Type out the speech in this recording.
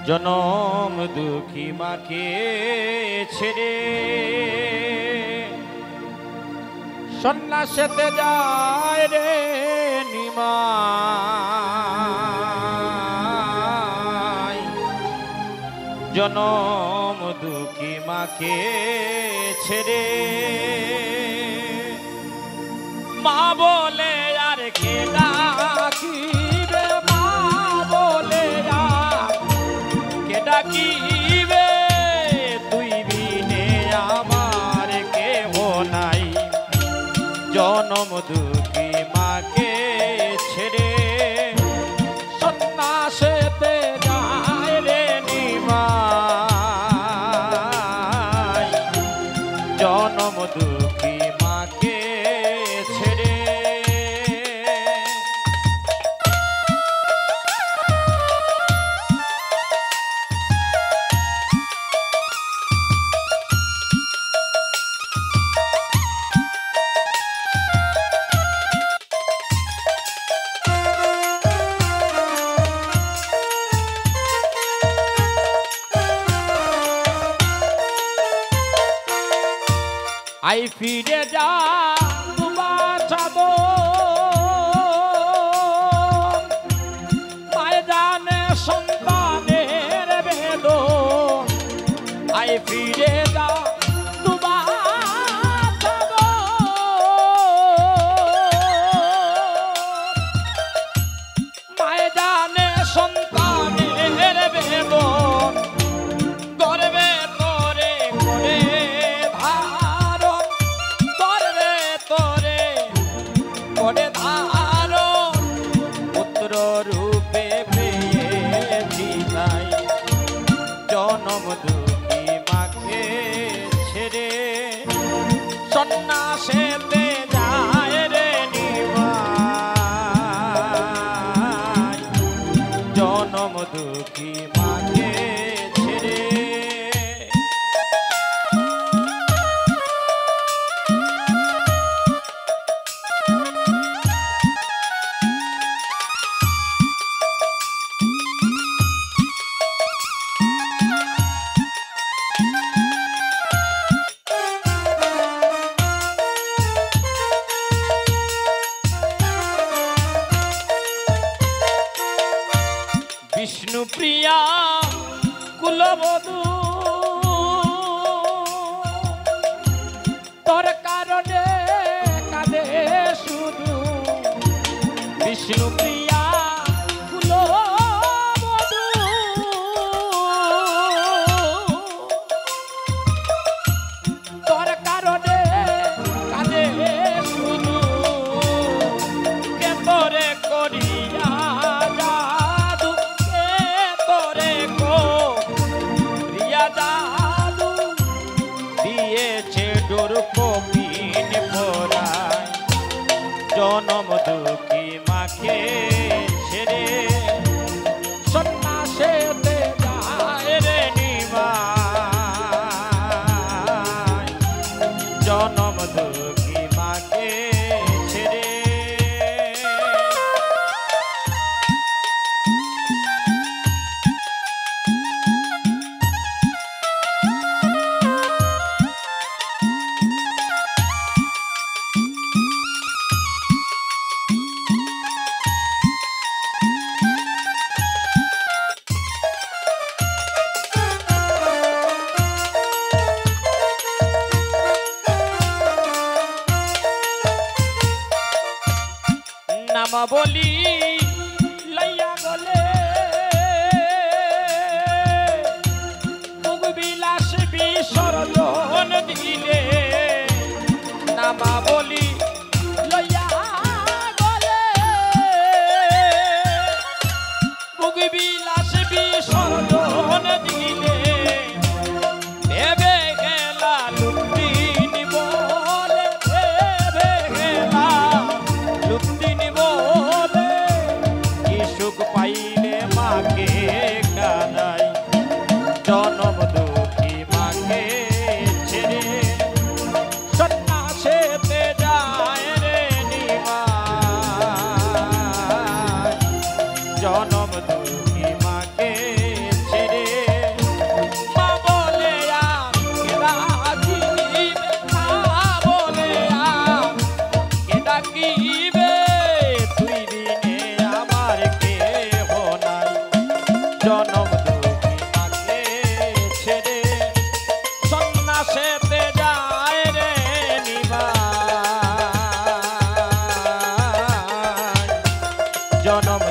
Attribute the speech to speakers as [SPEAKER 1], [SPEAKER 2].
[SPEAKER 1] জনম দুঃখী মাকে ছেড়ে সন্ন্যাসেতে যায় রে নিমাই। জনম দুঃখী মাকে ছেড়ে মা বলে আর কে ডাকিবে, মা বলে আর কে ডাকিবে, তুই বিনে আমার কেহ নাই। জনম দুঃখী মাকে ছেড়ে সন্ন্যাসেতে যায় রে নিমাই। জনম দুঃখী মাকে ছেড়ে আই ফিরে যা তোমার চাদর, মায় জানে সন্তানের বেদন। আই ফিরে যা তোমার চাদর, মায় জানে সন্তানের বেদন। গর্বে তোরে করে করে ধারণ, পুত্র রূপে পেয়েছি তাই। জনম দুঃখী মাকে ছেড়ে সন্ন্যাসেতে যায় রে নিমাই। জনম দুঃখী মাকে ছেড়ে বিষ্ণু প্রিয়া কুলবধূ, তোর কারণে কাঁদে শুধু। বিষ্ণু প্রিয়া কুলবধূ, তোর কারণে কাঁদে শুধু। কে তোরে করিয়া কপিন পরায়। জনম দুঃখী মাকে ছেড়ে সন্ন্যাসেতে যায় রে নিমাই। জনম দুঃখী মাকে ছেড়ে নামা বলি লইয়া গলে মুখ বিলাস বিসর্জন দিলে। নামা বলি লইয়া গলে মুখ বিলাস বিসর্জন দিলে। ভেবে গেলা লুপ্তিন বলে, ভেবে গেলা লুপ্তিন বলে। কি সুখ পাইলে মাকে কাঁদাই। জনম দুঃখী মাকে ছেড়ে সন্ন্যাসেতে যায় রে নিমাই। জনম দুঃখী মাকে
[SPEAKER 2] জনম